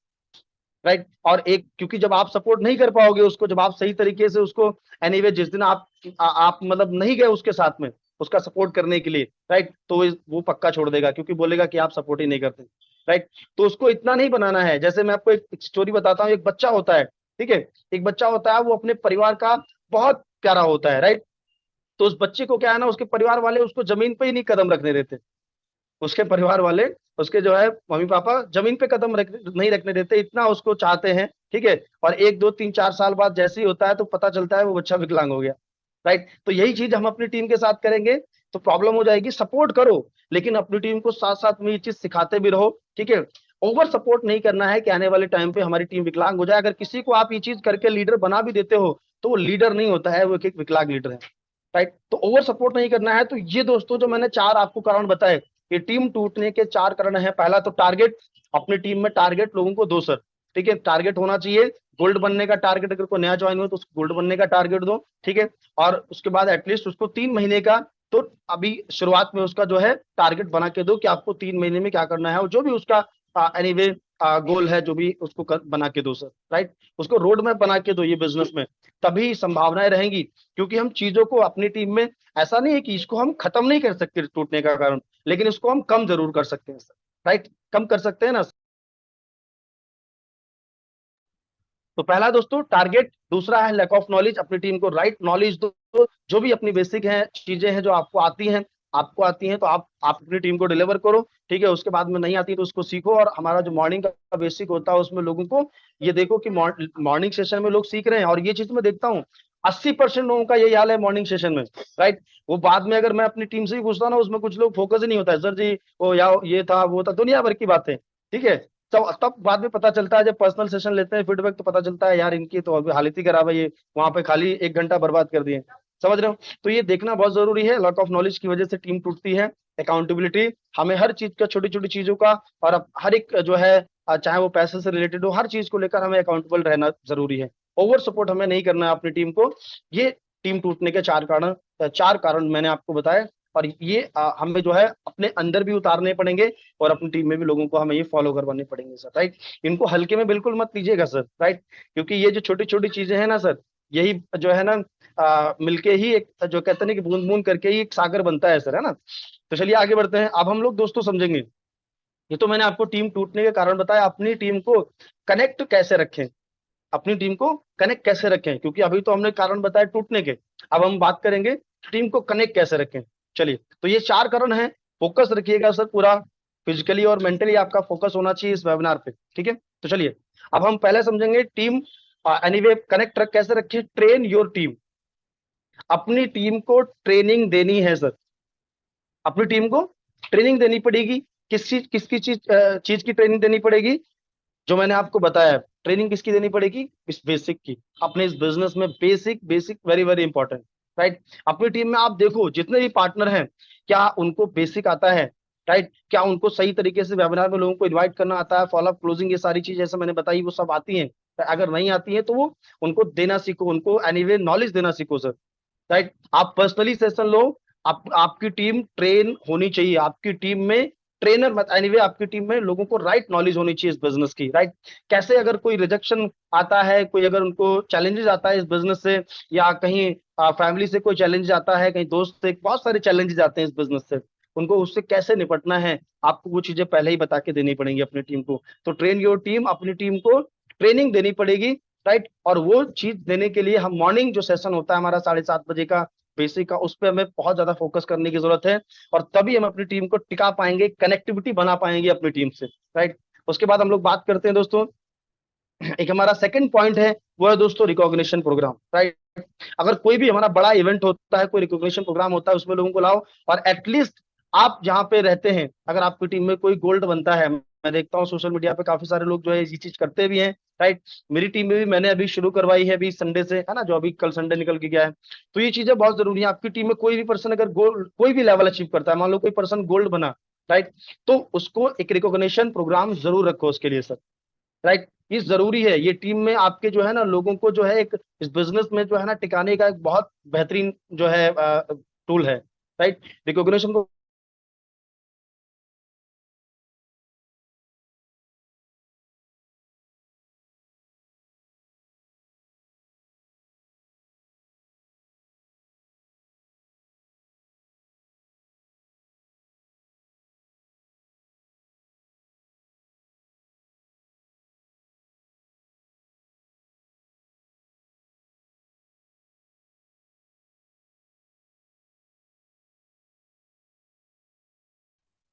राइट। और एक क्योंकि जब आप सपोर्ट नहीं कर पाओगे उसको, जब आप सही तरीके से उसको एनीवे जिस दिन आप मतलब नहीं गए उसके साथ में उसका सपोर्ट करने के लिए, राइट, तो वो पक्का छोड़ देगा क्योंकि बोलेगा कि आप सपोर्ट ही नहीं करते, राइट। तो उसको इतना नहीं बनाना है। जैसे मैं आपको एक स्टोरी बताता हूँ, एक बच्चा होता है, ठीक है, एक बच्चा होता है, वो अपने परिवार का बहुत प्यारा होता है, राइट। तो उस बच्चे को क्या है ना, उसके परिवार वाले उसको जमीन पे ही नहीं कदम रखने देते। उसके परिवार वाले उसके जो है मम्मी पापा जमीन पे कदम नहीं रखने देते, इतना उसको चाहते हैं, ठीक है। और 1 2 3 4 साल बाद जैसे ही होता है तो पता चलता है वो बच्चा विकलांग हो गया, राइट। तो यही चीज हम अपनी टीम के साथ करेंगे तो प्रॉब्लम हो जाएगी। सपोर्ट करो लेकिन अपनी टीम को साथ साथ में ये चीज सिखाते भी रहो, ठीक है। ओवर सपोर्ट नहीं करना है कि आने वाले टाइम पे हमारी टीम विकलांग हो जाए। अगर किसी को आप ये चीज करके लीडर बना भी देते हो तो वो लीडर नहीं होता है, वो एक विकलांग लीडर है, राइट। तो ओवर सपोर्ट नहीं करना है। तो ये दोस्तों जो मैंने 4 आपको कारण बताए, ये टीम टूटने के 4 कारण है। पहला तो टारगेट, अपनी टीम में टारगेट लोगों को दो सर, ठीक है। टारगेट होना चाहिए, गोल्ड बनने का टारगेट, अगर कोई नया ज्वाइन हो तो उसको गोल्ड बनने का टारगेट दो, ठीक है। और उसके बाद एटलीस्ट उसको 3 महीने का, तो अभी शुरुआत में उसका जो है टारगेट बना के दो कि आपको 3 महीने में क्या करना है, और जो भी उसका एनीवे गोल है जो भी उसको बना के दो सर, राइट। उसको रोड मैप बना के दो ये बिजनेस में, तभी संभावनाएं रहेंगी। क्योंकि हम चीजों को अपनी टीम में, ऐसा नहीं है कि इसको हम खत्म नहीं कर सकते टूटने का कारण, लेकिन इसको हम कम जरूर कर सकते हैं सर, राइट, कम कर सकते हैं ना। तो पहला दोस्तों टारगेट, दूसरा है लैक ऑफ नॉलेज, अपनी टीम को राइट नॉलेज दो। जो भी अपनी बेसिक है चीजें हैं जो आपको आती हैं तो आप अपनी टीम को डिलीवर करो, ठीक है। उसके बाद में नहीं आती तो उसको सीखो। और हमारा जो मॉर्निंग का बेसिक होता है उसमें लोगों को ये देखो कि मॉर्निंग सेशन में लोग सीख रहे हैं। और ये चीज मैं देखता हूँ 80% लोगों का यही हाल है मॉर्निंग सेशन में, राइट। वो बाद में अगर मैं अपनी टीम से ही पूछता हूं ना, उसमें कुछ लोग फोकस ही नहीं होता है, सर जी वो या ये था वो था, दुनिया भर की बातें, ठीक है। तब बाद में पता चलता है, जब पर्सनल सेशन लेते हैं फीडबैक, तो पता चलता है यार इनकी तो अभी हालत ही खराब है, ये वहां पे खाली 1 घंटा बर्बाद कर दिए, समझ रहे हो। तो ये देखना बहुत जरूरी है। लैक ऑफ नॉलेज की वजह से टीम टूटती है। अकाउंटेबिलिटी, हमें हर चीज का, छोटी छोटी चीजों का, और हर एक जो है चाहे वो पैसे से रिलेटेड हो, हर चीज को लेकर हमें अकाउंटेबल रहना जरूरी है। ओवर सपोर्ट हमें नहीं करना है अपनी टीम को। ये टीम टूटने के 4 कारण मैंने आपको बताए। और ये हमें जो है अपने अंदर भी उतारने पड़ेंगे, और अपनी टीम में भी लोगों को हमें ये फॉलो करवाने पड़ेंगे सर, राइट। इनको हल्के में बिल्कुल मत लीजिएगा सर, राइट। क्योंकि ये जो छोटी छोटी चीजें हैं ना सर, यही जो है ना मिलके ही एक, जो कहते हैं ना कि बूंद बूंद करके ही एक सागर बनता है सर, है ना। तो चलिए आगे बढ़ते हैं। अब हम लोग दोस्तों समझेंगे, ये तो मैंने आपको टीम टूटने के कारण बताया, अपनी टीम को कनेक्ट कैसे रखें, अपनी टीम को कनेक्ट कैसे रखें, क्योंकि अभी तो हमने कारण बताए टूटने के, अब हम बात करेंगे टीम को कनेक्ट कैसे रखें। चलिए, तो ये 4 कारण हैं। फोकस रखिएगा सर, पूरा फिजिकली और मेंटली आपका फोकस होना चाहिए इस वेबिनार पे, ठीक है। तो चलिए, अब हम पहले समझेंगे टीम एनीवे कनेक्ट कैसे रखें। ट्रेन योर टीम, अपनी टीम को ट्रेनिंग देनी है सर, अपनी टीम को ट्रेनिंग देनी पड़ेगी। किसकी चीज की ट्रेनिंग देनी पड़ेगी, जो मैंने आपको बताया है। ट्रेनिंग किसकी देनी पड़ेगी, इस बेसिक की। अपने इस बिजनेस में basic basic very very important, right. अपनी टीम में आप देखो जितने भी पार्टनर हैं, क्या उनको बेसिक आता है, राइट। क्या उनको सही तरीके से वेबिनार में लोगों को इनवाइट करना आता है, फॉलोअप क्लोजिंग, ये सारी चीज जैसे मैंने बताई वो सब आती हैं। अगर नहीं आती है तो वो उनको देना सीखो, उनको एनीवे नॉलेज देना सीखो सर, राइट। आप पर्सनली सेशन लो, आपकी टीम ट्रेन होनी चाहिए, आपकी टीम में ट्रेनर मत, एनीवे आपकी टीम में लोगों को राइट नॉलेज होनी चाहिए इस बिजनेस की, राइट। कैसे अगर कोई रिजेक्शन आता है, कोई अगर उनको चैलेंजेस आता है इस बिजनेस से, या कहीं फैमिली से कोई चैलेंज आता है, कहीं दोस्त से, बहुत सारे चैलेंजेस आते हैं इस बिजनेस से, उनको उससे कैसे निपटना है, आपको वो चीजें पहले ही बता के देनी पड़ेंगी अपनी टीम को। तो ट्रेन योर टीम, अपनी टीम को ट्रेनिंग देनी पड़ेगी, राइट। और वो चीज देने के लिए हम मॉर्निंग जो सेशन होता है हमारा 7:30 बजे का बेसिक का, उस पर हमें बहुत ज्यादा फोकस करने की जरूरत है। और तभी हम अपनी टीम को टिका पाएंगे, कनेक्टिविटी बना पाएंगे अपनी टीम से, राइट। उसके बाद हम लोग बात करते हैं दोस्तों, एक हमारा सेकंड पॉइंट है, वो है दोस्तों रिकॉग्निशन प्रोग्राम, राइट। अगर कोई भी हमारा बड़ा इवेंट होता है, कोई रिकॉग्निशन प्रोग्राम होता है, उसमें लोगों को लाओ। और एटलीस्ट आप जहां पे रहते हैं, अगर आपकी टीम में कोई गोल्ड बनता है, मैं देखता हूँ सोशल मीडिया पे काफी सारे लोग जो है ये चीज करते भी हैं, राइट। मेरी टीम में भी मैंने अभी शुरू करवाई है अभी संडे से, है ना, जो अभी कल संडे निकल के गया है। तो ये चीजें बहुत जरूरी है। आपकी टीम में कोई भी पर्सन अगर गोल्ड कोई भी लेवल अचीव करता है, मान लो कोई पर्सन गोल्ड बना, राइट, तो उसको एक रिकॉग्निशन प्रोग्राम जरूर रखो उसके लिए सर, राइट। ये जरूरी है, ये टीम में आपके जो है ना लोगों को जो है एक इस बिजनेस में जो है ना टिकाने का एक बहुत बेहतरीन जो है टूल है, राइट। रिकॉग्निशन को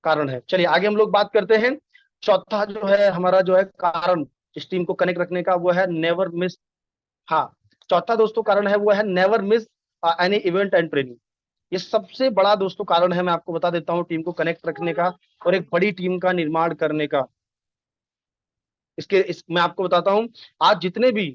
कारण है। चलिए आगे हम लोग बात करते हैं। चौथा जो है हमारा जो है कारण इस टीम को कनेक्ट रखने का, वो है नेवर मिस। हाँ, चौथा दोस्तों कारण है वो है never miss any event and training. ये सबसे बड़ा दोस्तों कारण है, मैं आपको बता देता हूँ, टीम को कनेक्ट रखने का और एक बड़ी टीम का निर्माण करने का। मैं आपको बताता हूँ, आज जितने भी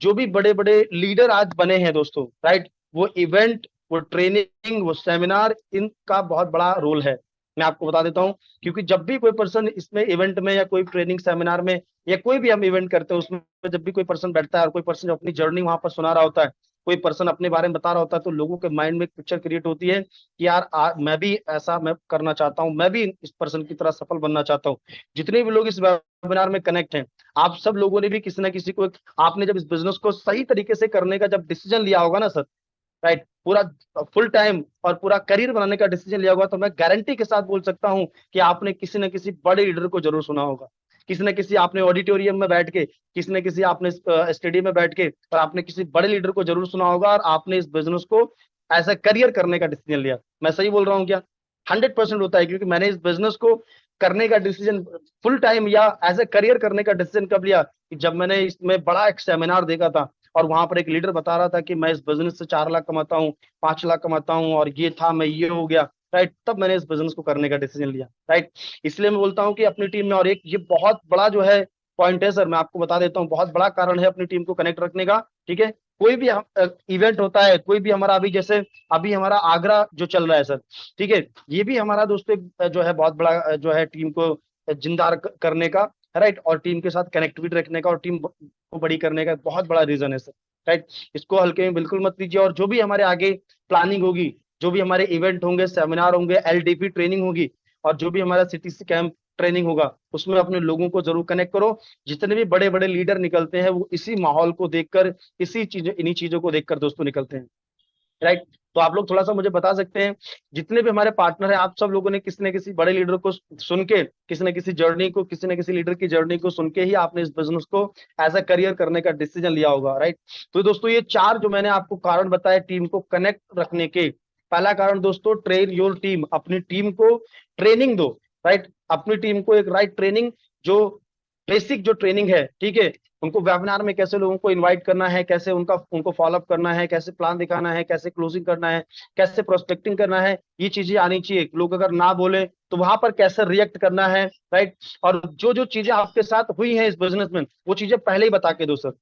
जो भी बड़े बड़े लीडर आज बने हैं दोस्तों, राइट, वो इवेंट, वो ट्रेनिंग, वो सेमिनार, इनका बहुत बड़ा रोल है। मैं आपको बता देता हूँ, क्योंकि जब भी कोई पर्सन इसमें इवेंट में या कोई ट्रेनिंग सेमिनार में या कोई भी हम इवेंट करते हैं उसमें जब भी कोई पर्सन बैठता है और कोई पर्सन अपनी जर्नी वहां पर सुना रहा होता है, कोई पर्सन अपने बारे में बता रहा होता है, तो लोगों के माइंड में एक पिक्चर क्रिएट होती है कि यार मैं भी ऐसा मैं करना चाहता हूँ, मैं भी इस पर्सन की तरह सफल बनना चाहता हूँ। जितने भी लोग इस वेबिनार में कनेक्ट हैं, आप सब लोगों ने भी किसी ना किसी को आपने जब इस बिजनेस को सही तरीके से करने का जब डिसीजन लिया होगा ना सर, राइट, पूरा फुल टाइम और पूरा करियर बनाने का डिसीजन लिया होगा, तो मैं गारंटी के साथ बोल सकता हूं कि आपने किसी न किसी बड़े लीडर को जरूर सुना होगा। किसी न किसी आपने ऑडिटोरियम में बैठ के, किसी न किसी आपने स्टेडियम में बैठ के, और आपने किसी बड़े लीडर को जरूर सुना होगा और आपने इस बिजनेस को एज ए करियर करने का डिसीजन लिया। मैं सही बोल रहा हूँ क्या? 100% होता है, क्योंकि मैंने इस बिजनेस को करने का डिसीजन फुल टाइम या एज ए करियर करने का डिसीजन कब लिया, कि जब मैंने इसमें बड़ा एक सेमिनार देखा था और वहां पर एक लीडर बता रहा था कि मैं इस बिजनेस से 4 लाख कमाता हूँ, 5 लाख कमाता हूँ, और ये था, मैं ये हो गया, राइट, तब मैंने इस बिजनेस को करने का डिसीजन लिया, राइट। इसलिए मैं बोलता हूँ कि अपनी टीम में, और एक ये बहुत बड़ा जो है पॉइंट है सर, मैं आपको बता देता हूँ, बहुत बड़ा कारण है अपनी टीम को कनेक्ट रखने का, ठीक है। कोई भी इवेंट होता है, कोई भी हमारा अभी जैसे अभी हमारा आगरा जो चल रहा है सर, ठीक है, ये भी हमारा दोस्तों जो है बहुत बड़ा जो है टीम को जिंदा करने का, राइट, और टीम के साथ कनेक्टिविटी रखने का और टीम को बड़ी करने का बहुत बड़ा रीजन है सर, राइट। इसको हल्के में बिल्कुल मत लीजिए, और जो भी हमारे आगे प्लानिंग होगी, जो भी हमारे इवेंट होंगे, सेमिनार होंगे, एलडीपी ट्रेनिंग होगी, और जो भी हमारा सीटीसी कैंप ट्रेनिंग होगा, उसमें अपने लोगों को जरूर कनेक्ट करो। जितने भी बड़े बड़े लीडर निकलते हैं वो इसी माहौल को देखकर, इन्हीं चीजों को देखकर दोस्तों निकलते हैं, राइट। तो आप लोग थोड़ा सा मुझे बता सकते हैं, जितने भी हमारे पार्टनर हैं, आप सब लोगों ने किसी न किसी बड़े लीडर को सुन के, किसी न किसी जर्नी को, किसी न किसी लीडर की जर्नी को सुन के ही आपने इस बिजनेस को एज अ करियर करने का डिसीजन लिया होगा, राइट। तो दोस्तों ये चार जो मैंने आपको कारण बताए टीम को कनेक्ट रखने के, पहला कारण दोस्तों, ट्रेन योर टीम, अपनी टीम को ट्रेनिंग दो, राइट, अपनी टीम को एक राइट ट्रेनिंग, जो बेसिक जो ट्रेनिंग है, ठीक है, उनको वेबिनार में कैसे लोगों को इनवाइट करना है, कैसे उनको फॉलोअप करना है, कैसे प्लान दिखाना है, कैसे क्लोजिंग करना है, कैसे प्रोस्पेक्टिंग करना है, ये चीजें आनी चाहिए। लोग अगर ना बोले तो वहां पर कैसे रिएक्ट करना है, राइट। और जो जो चीजें आपके साथ हुई हैं इस बिजनेस में, वो चीजें पहले ही बता के दो सर,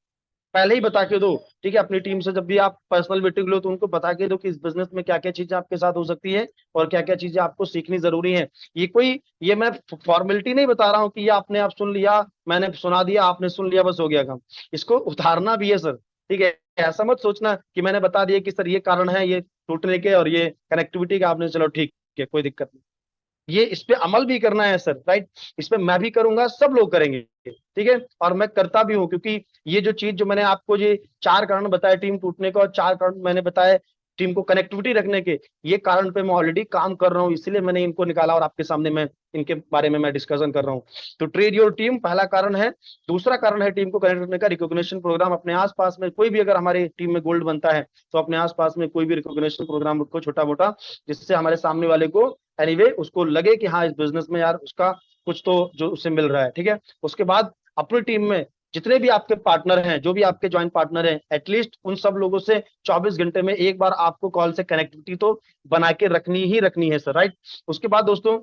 पहले ही बता के दो, ठीक है। अपनी टीम से जब भी आप पर्सनल मीटिंग लो तो उनको बता के दो कि इस बिजनेस में क्या क्या चीजें आपके साथ हो सकती है और क्या क्या चीजें आपको सीखनी जरूरी है। ये मैं फॉर्मेलिटी नहीं बता रहा हूँ कि ये आपने आप सुन लिया, मैंने सुना दिया, आपने सुन लिया, बस हो गया काम। इसको उतारना भी है सर, ठीक है। ऐसा मत सोचना कि मैंने बता दिया कि सर ये कारण है ये टूटने के और ये कनेक्टिविटी का, आपने चलो ठीक है कोई दिक्कत नहीं। ये इस पे अमल भी करना है सर, राइट। इस पे मैं भी करूंगा, सब लोग करेंगे, ठीक है, और मैं करता भी हूँ, क्योंकि ये जो चीज जो मैंने आपको ये चार कारण बताए टीम टूटने का, और चार कारण मैंने बताए टीम को कनेक्टिविटी रखने के, ये कारण पे मैं ऑलरेडी काम कर रहा हूँ, इसलिए मैंने इनको निकाला और आपके सामने मैं इनके बारे में मैं डिस्कशन कर रहा हूँ। तो ट्रेड योर टीम पहला कारण है। दूसरा कारण है टीम को कनेक्ट करने का, रिकॉग्निशन प्रोग्राम। अपने आसपास में कोई भी अगर हमारी टीम में गोल्ड बनता है तो अपने आसपास में कोई भी रिकॉग्निशन प्रोग्राम रखो, छोटा मोटा, जिससे हमारे सामने वाले को एनीवे उसको लगे कि हाँ इस बिजनेस में यार उसका कुछ तो जो उससे मिल रहा है, ठीक है। उसके बाद अपनी टीम में जितने भी आपके पार्टनर हैं, जो भी आपके ज्वाइंट पार्टनर हैं, एटलीस्ट उन सब लोगों से 24 घंटे में एक बार आपको कॉल से कनेक्टिविटी तो बना के रखनी ही रखनी है सर, राइट। उसके बाद दोस्तों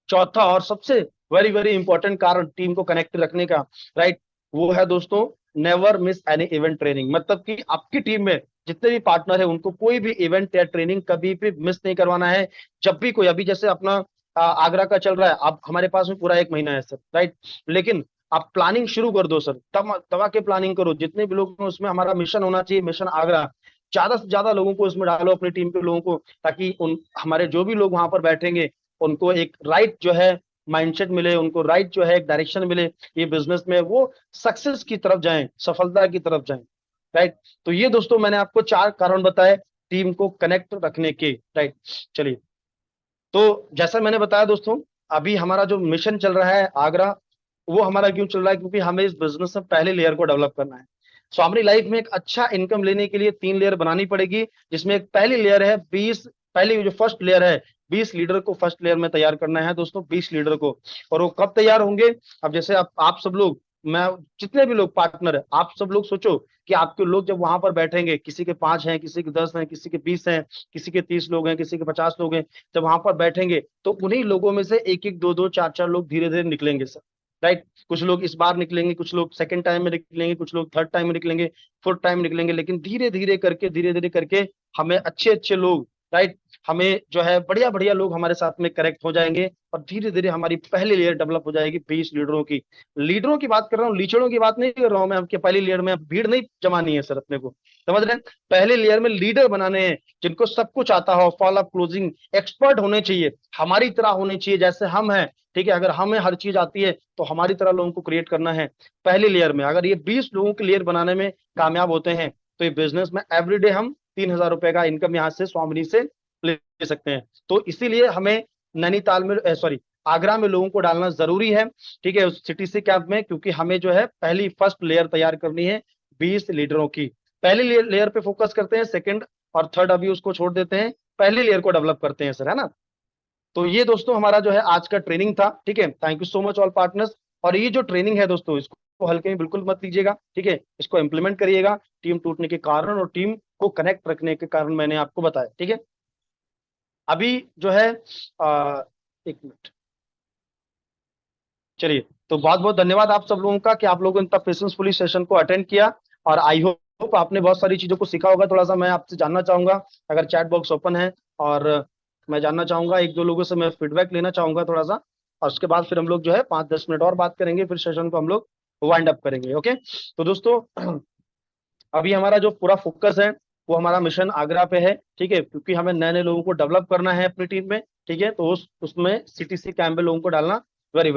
चौथा और सबसे वेरी वेरी इंपॉर्टेंट कारण टीम को कनेक्ट रखने का, राइट, वो है दोस्तों never miss any event training. मतलब कि आपकी टीम में जितने भी पार्टनर है उनको कोई भी इवेंट या ट्रेनिंग कभी भी मिस नहीं करवाना है। जब भी कोई, अभी जैसे अपना आगरा का चल रहा है, अब हमारे पास में पूरा 1 महीना है सर, राइट, लेकिन आप प्लानिंग शुरू कर दो सर, तब दबा के प्लानिंग करो, जितने भी लोग हैं उसमें हमारा मिशन होना चाहिए, मिशन आगरा। ज्यादा से ज्यादा लोगों को इसमें डालो, अपनी टीम के लोगों को, ताकि उन हमारे जो भी लोग वहां पर बैठेंगे उनको एक राइट जो है माइंडसेट मिले, उनको राइट जो है एक डायरेक्शन मिले, ये बिजनेस में वो सक्सेस की तरफ जाएं, सफलता की तरफ जाएं, राइट। तो ये दोस्तों मैंने आपको 4 कारण बताए टीम को कनेक्ट रखने के, राइट। चलिए, तो जैसा मैंने बताया दोस्तों, अभी हमारा जो मिशन चल रहा है आगरा, वो हमारा क्यों चल रहा है, क्योंकि हमें इस बिजनेस में पहले लेयर को डेवलप करना है। सो हमारी लाइफ में एक अच्छा इनकम लेने के लिए 3 लेयर बनानी पड़ेगी, जिसमें एक पहली लेयर है 20, पहली जो फर्स्ट लेयर है 20 लीडर को फर्स्ट लेयर में तैयार करना है दोस्तों, 20 लीडर को। और वो कब तैयार होंगे, अब जैसे आप सब लोग, मैं, जितने भी लोग पार्टनर है, आप सब लोग सोचो कि आपके लोग जब वहां पर बैठेंगे, किसी के 5 हैं, किसी के 10 हैं, किसी के 20 हैं, किसी के 30 लोग हैं, किसी के 50 लोग हैं, जब वहां पर बैठेंगे तो उन्हीं लोगों में से एक एक, दो दो, चार चार लोग धीरे धीरे निकलेंगे सर, राइट। कुछ लोग इस बार निकलेंगे, कुछ लोग सेकंड टाइम में निकलेंगे, कुछ लोग थर्ड टाइम में निकलेंगे, फोर्थ टाइम निकलेंगे, लेकिन धीरे धीरे करके हमें अच्छे अच्छे लोग, राइट, हमें जो है बढ़िया बढ़िया लोग हमारे साथ में करेक्ट हो जाएंगे, और धीरे धीरे हमारी पहली लेयर डेवलप हो जाएगी 20 लीडरों की। लीडरों की बात कर रहा हूँ, लीचड़ों की बात नहीं कर रहा हूँ मैं, आपके पहली लेयर में भीड़ नहीं जमानी है सर अपने को, समझ रहे हैं। पहले लेयर में लीडर बनाने हैं जिनको सब कुछ आता हो, फॉलो अप, क्लोजिंग एक्सपर्ट होने चाहिए, हमारी तरह होने चाहिए जैसे हम हैं, ठीक है। अगर हमें हर चीज आती है तो हमारी तरह लोगों को क्रिएट करना है पहली लेयर में। अगर ये 20 लोगों की लेयर बनाने में कामयाब होते हैं तो ये बिजनेस में एवरीडे हम 3,000 रुपए का इनकम यहाँ से स्वामिनी से ले सकते हैं। तो इसीलिए हमें नैनीताल में, सॉरी, आगरा में लोगों को डालना जरूरी है, ठीक है, उस सिटी से कैंप में, क्योंकि हमें जो है पहली फर्स्ट लेयर तैयार करनी है 20 लीडरों की। पहली लेयर पे फोकस करते हैं, सेकंड और थर्ड अभी उसको छोड़ देते हैं, पहली लेयर को डेवलप करते हैं सर, है ना। तो ये दोस्तों हमारा जो है आज का ट्रेनिंग था, ठीक है। Thank you so much all partners. और ये जो ट्रेनिंग है दोस्तों, इसको हल्के में बिल्कुल मत लीजिएगा, ठीक है, इसको इम्प्लीमेंट करिएगा। टीम टूटने के कारण और टीम को कनेक्ट रखने के कारण मैंने आपको बताया, ठीक है। अभी जो है एक मिनट, चलिए, तो बहुत बहुत धन्यवाद आप सब लोगों का कि आप लोगों ने इतना पेशेंसफुली सेशन को अटेंड किया, और आई होप आपने बहुत सारी चीजों को सीखा होगा। थोड़ा सा मैं आपसे जानना चाहूंगा, अगर चैट बॉक्स ओपन है, और मैं जानना चाहूंगा, एक दो लोगों से मैं फीडबैक लेना चाहूंगा थोड़ा सा, और उसके बाद फिर हम लोग जो है 5-10 मिनट और बात करेंगे, फिर सेशन को हम लोग वाइंड अप करेंगे, ओके। तो दोस्तों, अभी हमारा जो पूरा फोकस है वो हमारा मिशन आगरा पे है, ठीक है, क्योंकि हमें नए नए लोगों को डेवलप करना है अपनी टीम में, ठीक है। तो उसमें सीटीसी कैंप में लोगों को डालना वेरी